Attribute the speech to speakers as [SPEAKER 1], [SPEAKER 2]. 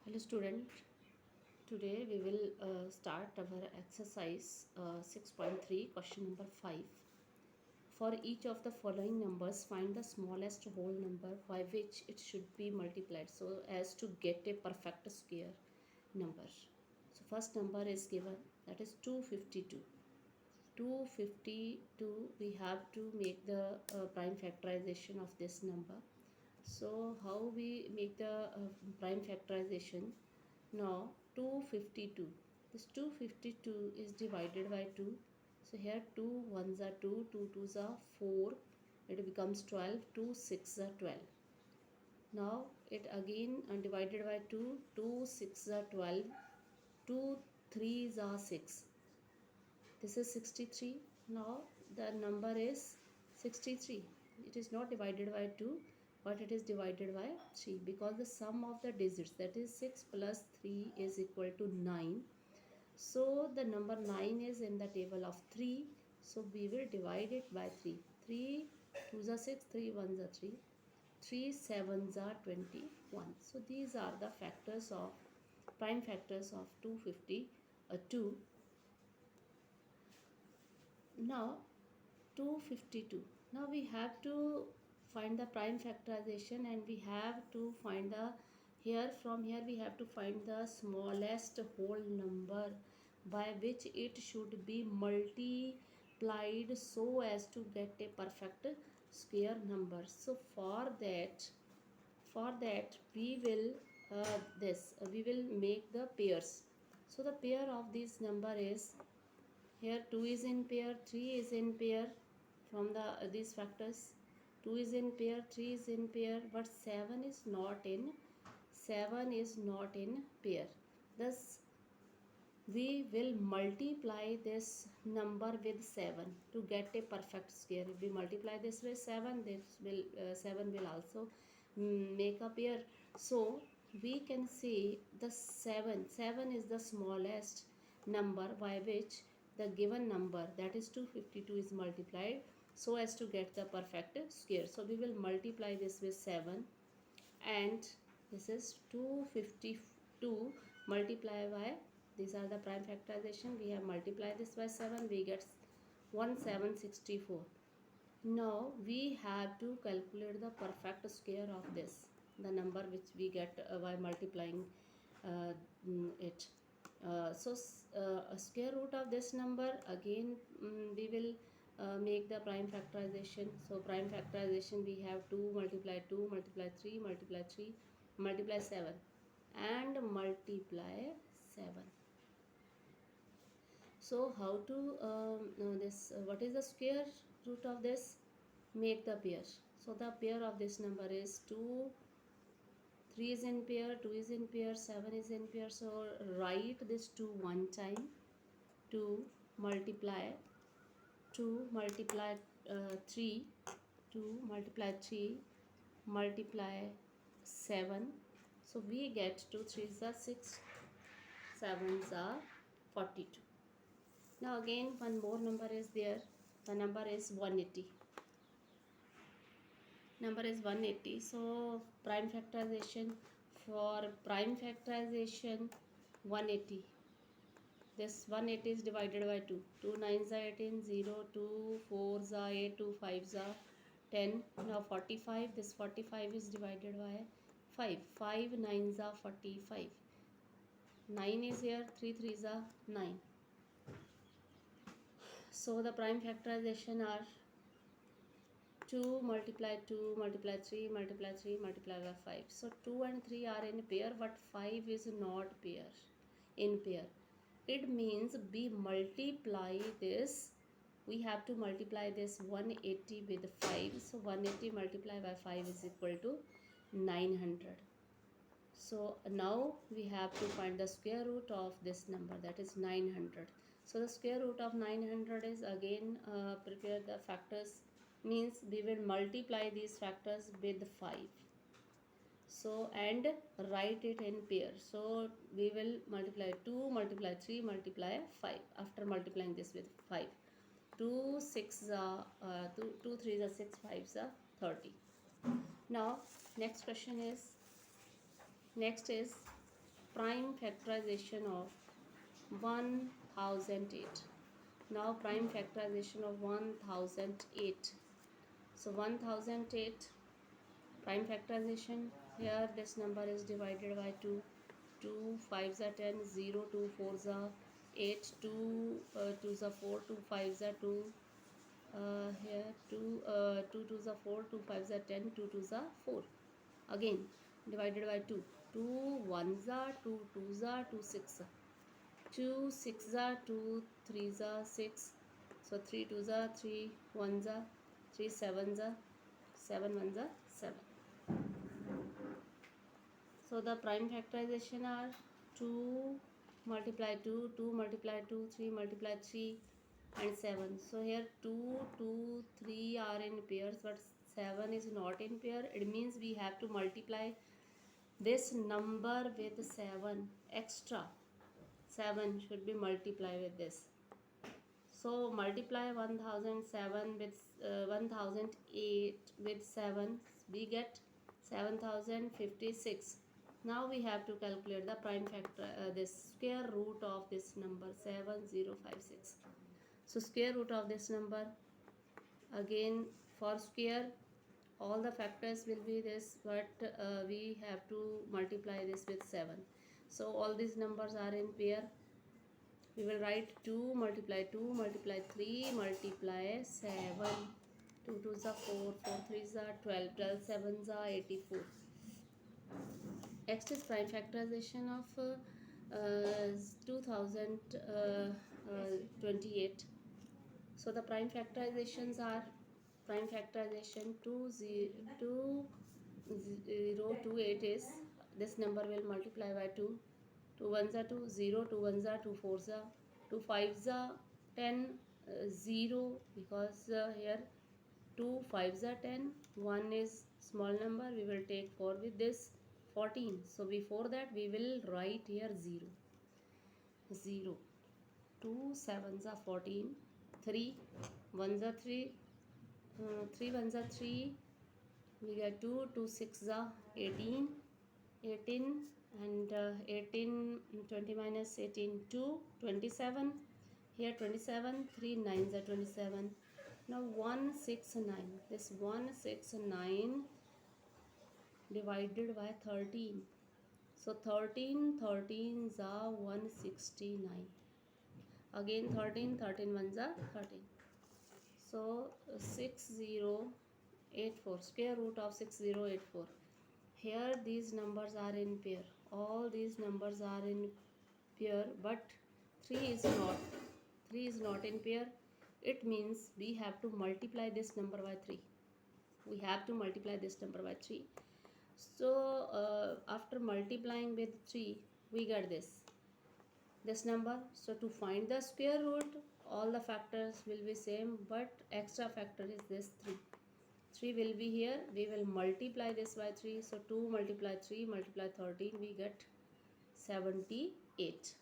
[SPEAKER 1] Hello student, today we will start our exercise 6.3 question number 5. For each of the following numbers find the smallest whole number by which it should be multiplied so as to get a perfect square number. So first number is given, that is 252. 252, we have to make the prime factorization of this number. So how we make the prime factorization? Now 252, this 252 is divided by 2. So here 2 ones are 2, 2 twos are 4, it becomes 12, 2 6 are 12. Now it again divided by 2, 2 6 are 12, 2 3s are 6. This is 63. Now the number is 63. It is not divided by 2, but it is divided by 3 because the sum of the digits, that is 6 plus 3 is equal to 9. So the number 9 is in the table of 3. So we will divide it by 3. 3 2s are 6, 3 1s are 3. 3 7s are 21. So these are the factors of prime factors of 252. Now 252. Now we have to find the prime factorization, and we have to find the from here we have to find the smallest whole number by which it should be multiplied so as to get a perfect square number. So for that we will we will make the pairs. So the pair of this number is, here 2 is in pair, 3 is in pair from the these factors. 2 is in pair, 3 is in pair, but 7 is not in pair. Thus we will multiply this number with 7 to get a perfect square. If we multiply this with 7, this will 7 will also make a pair. So we can see the 7 is the smallest number by which the given number, that is 252, is multiplied so as to get the perfect square. So we will multiply this with 7, and this is 252 multiply by, these are the prime factorization, we have multiplied this by 7, we get 1764. Now we have to calculate the perfect square of this, the number which we get by multiplying it. A square root of this number, again we will make the prime factorization. So prime factorization, we have 2 multiply 2 multiply 3 multiply 3 multiply 7 and multiply 7. So how to know this? What is the square root of this? Make the pair. So the pair of this number is 2, 3 is in pair, 2 is in pair, 7 is in pair. So write this 2 one time. 2 multiply 2 multiply 3, 2 multiply 3 multiply 7. So we get 2 3s are 6, 7s are 42. Now again one more number is there. The number is 180. Number is 180. So prime factorization, for prime factorization 180. This 180 is divided by 2. 2 9s are 18, 0, 2 4s are 8, 2 5s are 10. Now 45, this 45 is divided by 5. 5 9s are 45. 9 is here, 3 3s are 9. So the prime factorization are 2 multiply 2 multiply 3 multiply 3 multiply by 5. So 2 and 3 are in pair, but 5 is not in pair. It means we multiply this, we have to multiply this 180 with 5. So 180 multiplied by 5 is equal to 900. So now we have to find the square root of this number, that is 900. So the square root of 900 is, again prepare the factors, means we will multiply these factors with 5. So and write it in pair. So we will multiply 2 multiply 3 multiply 5 after multiplying this with 5. 2 6 2 3 are 6, 5 are 30. Now next question is, next is prime factorization of 1008. Now prime factorization of 1008. So 1008 prime factorization. Here this number is divided by 2. 2 5s are 10, 0 2 4s are 8, 2 2s are 4, 2 5s are 2. Here 2 2 2s are 4, 2 5s are 10, 2 2s are 4. Again divided by 2. 2 1s are 2, 2s are 2 6, 2 6s are 2, 3s are 6. So 3 2s are 3, 1s are 3, 7s are 7, 1s are 7. So the prime factorization are 2 multiply 2, 2 multiply 2, 3 multiply 3 and 7. So here 2, 2, 3 are in pairs but 7 is not in pair. It means we have to multiply this number with 7 extra. 7 should be multiplied with this. So multiply 1007 with 1008 with 7, we get 7056. Now we have to calculate the prime factor, this square root of this number 7056. So square root of this number, again for square all the factors will be this, but we have to multiply this with 7. So all these numbers are in pair. We will write 2 multiply 2 multiply 3 multiply 7. 2 2s are 4, 4 3s are 12, 12 7s are 84. Next is prime factorization of 2028. So the prime factorizations are prime factorization 2028 is this number will multiply by 2. 2 1s are 2, 0, 2 1s are 2 4s are 2 5s are 10, 0 because here 2 5s are 10, 1 is small number, we will take 4 with this 14. So before that we will write here 0, 0, 2 7s are 14, 3 1s are 3, 3 1s are 3, we get 2, 2 6s are 18, 18 and 18 20 minus 18 2 27. Here 27, 3 9s are 27. Now 169, this 169 divided by 13. So 13 13s are 169. Again 13 13 ones are 13. So 6084, square root of 6084. Here these numbers are in pair. All these numbers are in pair, but 3 is not. 3 is not in pair. It means we have to multiply this number by 3. We have to multiply this number by 3. So after multiplying with 3, we get this number. So to find the square root, all the factors will be same, but extra factor is this 3. 3 will be here. We will multiply this by 3. So 2 multiply 3 multiply 13, we get 78.